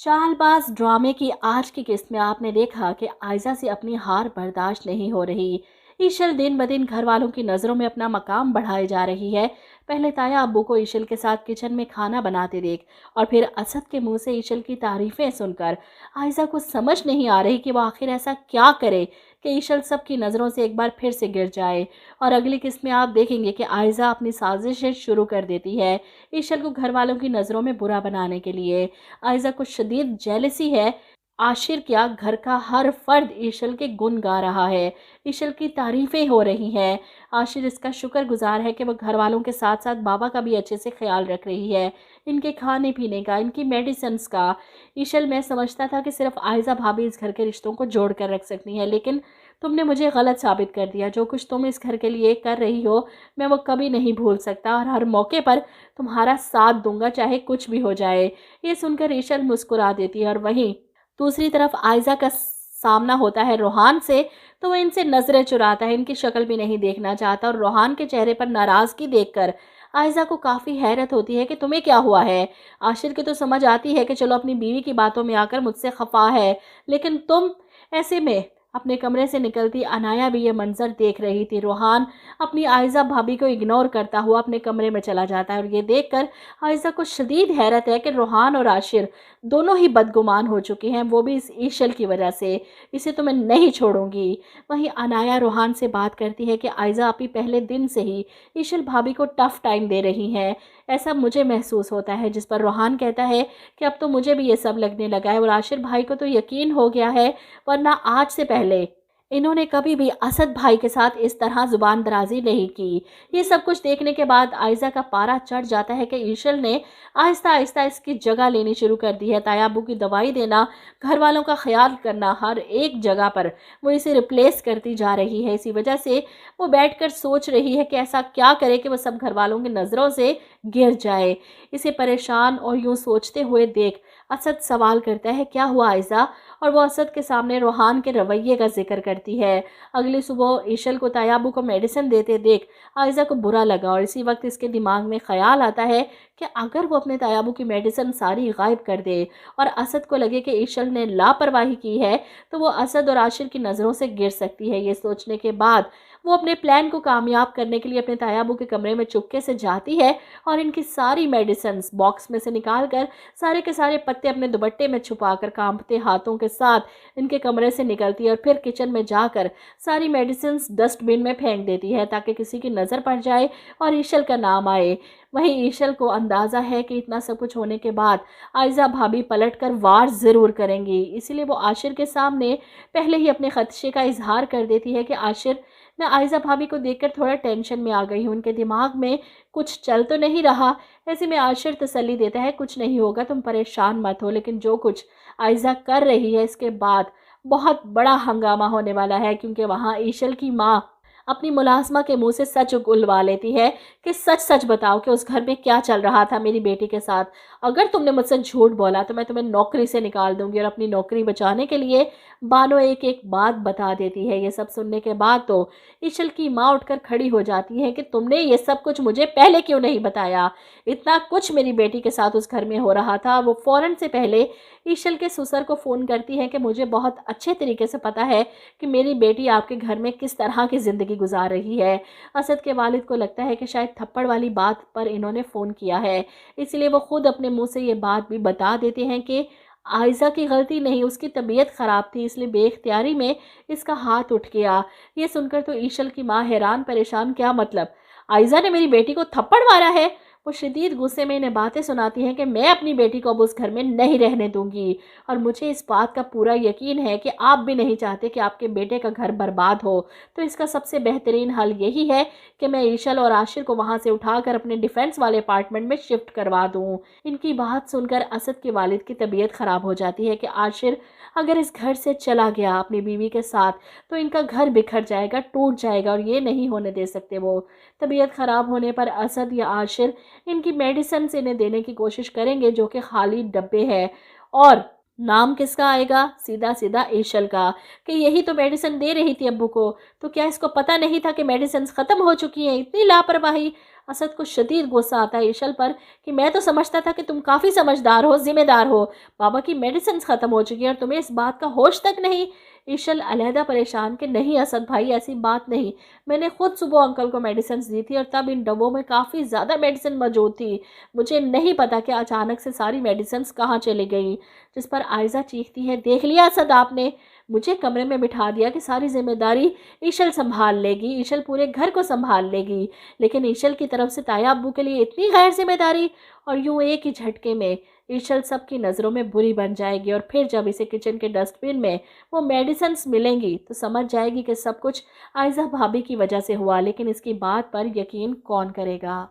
चालबाज ड्रामे की आज की किस्त में आपने देखा कि आयजा से अपनी हार बर्दाश्त नहीं हो रही। ईशल दिन ब दिन घर वालों की नज़रों में अपना मकाम बढ़ाए जा रही है। पहले ताया अब्बू को ईशल के साथ किचन में खाना बनाते देख और फिर असद के मुंह से ईशल की तारीफें सुनकर आयजा को समझ नहीं आ रही कि वो आखिर ऐसा क्या करे कि ईशल सबकी नज़रों से एक बार फिर से गिर जाए। और अगली किस्त में आप देखेंगे कि आयजा अपनी साजिशें शुरू कर देती है ईशल को घर वालों की नज़रों में बुरा बनाने के लिए। आयजा को शदीद जेलसी है। आशिर क्या, घर का हर फर्द ईशल के गुण गा रहा है, ईशल की तारीफें हो रही हैं। आशिर इसका शुक्रगुजार है कि वो घर वालों के साथ साथ बाबा का भी अच्छे से ख्याल रख रही है, इनके खाने पीने का, इनकी मेडिसिन्स का। ईशल, मैं समझता था कि सिर्फ आयजा भाभी इस घर के रिश्तों को जोड़ कर रख सकती हैं, लेकिन तुमने मुझे गलत साबित कर दिया। जो कुछ तुम इस घर के लिए कर रही हो मैं वो कभी नहीं भूल सकता और हर मौके पर तुम्हारा साथ दूंगा, चाहे कुछ भी हो जाए। ये सुनकर ईशल मुस्कुरा देती है और वहीं दूसरी तरफ आयजा का सामना होता है रोहान से, तो वो इनसे नजरें चुराता है, इनकी शक्ल भी नहीं देखना चाहता। और रोहान के चेहरे पर नाराजगी देखकर आयजा को काफ़ी हैरत होती है कि तुम्हें क्या हुआ है। आशिर की तो समझ आती है कि चलो अपनी बीवी की बातों में आकर मुझसे खफा है, लेकिन तुम। ऐसे में अपने कमरे से निकलती अनाया भी ये मंजर देख रही थी। रोहान अपनी आयजा भाभी को इग्नोर करता हुआ अपने कमरे में चला जाता है और ये देखकर आयजा को शदीद हैरत है कि रोहान और आशिर दोनों ही बदगुमान हो चुके हैं, वो भी इस ईशल की वजह से। इसे तो मैं नहीं छोड़ूंगी। वहीं अनाया रोहान से बात करती है कि आयजा आपी पहले दिन से ही ईशल भाभी को टफ टाइम दे रही हैं, ऐसा मुझे महसूस होता है। जिस पर रोहान कहता है कि अब तो मुझे भी ये सब लगने लगा है और आशिर भाई को तो यकीन हो गया है, वरना आज से पहले इन्होंने कभी भी असद भाई के साथ इस तरह जुबान दराजी नहीं की। ये सब कुछ देखने के बाद आयजा का पारा चढ़ जाता है कि ईशल ने आहिस्ता आहिस्ता इसकी जगह लेनी शुरू कर दी है। तायाबू की दवाई देना, घर वालों का ख्याल करना, हर एक जगह पर वो इसे रिप्लेस करती जा रही है। इसी वजह से वो बैठकर सोच रही है कि ऐसा क्या करे कि वो सब घर वालों की नज़रों से गिर जाए। इसे परेशान और यूँ सोचते हुए देख असद सवाल करता है, क्या हुआ आयजा? और वो असद के सामने रोहान के रवैये का जिक्र करती है। अगली सुबह ईशल को तायाबू को मेडिसिन देते देख आयजा को बुरा लगा और इसी वक्त इसके दिमाग में ख्याल आता है कि अगर वो अपने तायाबू की मेडिसिन सारी गायब कर दे और असद को लगे कि ईशल ने लापरवाही की है, तो वो असद और आशिर की नज़रों से गिर सकती है। ये सोचने के बाद वो अपने प्लान को कामयाब करने के लिए अपने तायाबू के कमरे में चुपके से जाती है और इनकी सारी मेडिसिन बॉक्स में से निकाल कर सारे के सारे पत्ते अपने दुपट्टे में छुपाकर कांपते हाथों के साथ इनके कमरे से निकलती है और फिर किचन में जाकर सारी मेडिसिन डस्टबिन में फेंक देती है ताकि किसी की नज़र पड़ जाए और ईशल का नाम आए। वहीं ईशल को अंदाज़ा है कि इतना सब कुछ होने के बाद आयजा भाभी पलटकर वार ज़रूर करेंगी, इसीलिए वो आशिर के सामने पहले ही अपने खदशे का इजहार कर देती है कि आशिर, मैं आयजा भाभी को देखकर थोड़ा टेंशन में आ गई हूँ, उनके दिमाग में कुछ चल तो नहीं रहा। ऐसे में आशिर तसल्ली देता है, कुछ नहीं होगा, तुम परेशान मत हो। लेकिन जो कुछ आयजा कर रही है इसके बाद बहुत बड़ा हंगामा होने वाला है, क्योंकि वहाँ ईशल की माँ अपनी मुलाजमा के मुंह से सच उगलवा लेती है कि सच सच बताओ कि उस घर में क्या चल रहा था मेरी बेटी के साथ। अगर तुमने मुझसे झूठ बोला तो मैं तुम्हें नौकरी से निकाल दूंगी। और अपनी नौकरी बचाने के लिए बानो एक एक बात बता देती है। ये सब सुनने के बाद तो ईशल की माँ उठकर खड़ी हो जाती है कि तुमने ये सब कुछ मुझे पहले क्यों नहीं बताया। इतना कुछ मेरी बेटी के साथ उस घर में हो रहा था। वो फ़ौरन से पहले ईशल के ससुर को फ़ोन करती है कि मुझे बहुत अच्छे तरीके से पता है कि मेरी बेटी आपके घर में किस तरह की ज़िंदगी गुजार रही है। असद के वालिद को लगता है कि शायद थप्पड़ वाली बात पर इन्होंने फ़ोन किया है, इसलिए वो खुद अपने मुंह से ये बात भी बता देते हैं कि आयजा की गलती नहीं, उसकी तबीयत ख़राब थी, इसलिए बेख्तियारी में इसका हाथ उठ गया। ये सुनकर तो ईशल की माँ हैरान परेशान, क्या मतलब आयजा ने मेरी बेटी को थप्पड़ मारा है? वो शदीद गुस्से में इन्हें बातें सुनाती हैं कि मैं अपनी बेटी को अब उस घर में नहीं रहने दूंगी और मुझे इस बात का पूरा यकीन है कि आप भी नहीं चाहते कि आपके बेटे का घर बर्बाद हो। तो इसका सबसे बेहतरीन हल यही है कि मैं ईशल और आशिर को वहाँ से उठाकर अपने डिफेंस वाले अपार्टमेंट में शिफ्ट करवा दूँ। इनकी बात सुनकर असद के वालिद की तबीयत ख़राब हो जाती है कि आशिर अगर इस घर से चला गया अपनी बीवी के साथ तो इनका घर बिखर जाएगा, टूट जाएगा और ये नहीं होने दे सकते। वो तबीयत ख़राब होने पर असद या आशिर इनकी मेडिसिन इन्हें देने की कोशिश करेंगे, जो कि खाली डब्बे है। और नाम किसका आएगा? सीधा सीधा ईशल का, कि यही तो मेडिसिन दे रही थी अब्बू को। तो क्या इसको पता नहीं था कि मेडिसिन ख़त्म हो चुकी हैं? इतनी लापरवाही। असद को शदीद गुस्सा आता है ईशल पर कि मैं तो समझता था कि तुम काफ़ी समझदार हो, जिम्मेदार हो। बाबा की मेडिसिन ख़त्म हो चुकी है और तुम्हें इस बात का होश तक नहीं। ईशल अलहदा परेशान कि नहीं असद भाई, ऐसी बात नहीं। मैंने खुद सुबह अंकल को मेडिसिन दी थी और तब इन डब्बों में काफ़ी ज़्यादा मेडिसिन मौजूद थी। मुझे नहीं पता कि अचानक से सारी मेडिसिन कहाँ चली गई। जिस पर आयज़ा चीखती है, देख लिया असद आपने? मुझे कमरे में बिठा दिया कि सारी जिम्मेदारी ईशल संभाल लेगी, ईशल पूरे घर को संभाल लेगी। लेकिन ईशल की तरफ से ताया अब्बू के लिए इतनी गैर जिम्मेदारी, और यूं एक ही झटके में ईशल सबकी नज़रों में बुरी बन जाएगी। और फिर जब इसे किचन के डस्टबिन में वो मेडिसिन्स मिलेंगी तो समझ जाएगी कि सब कुछ आयज़ा भाभी की वजह से हुआ। लेकिन इसकी बात पर यकीन कौन करेगा।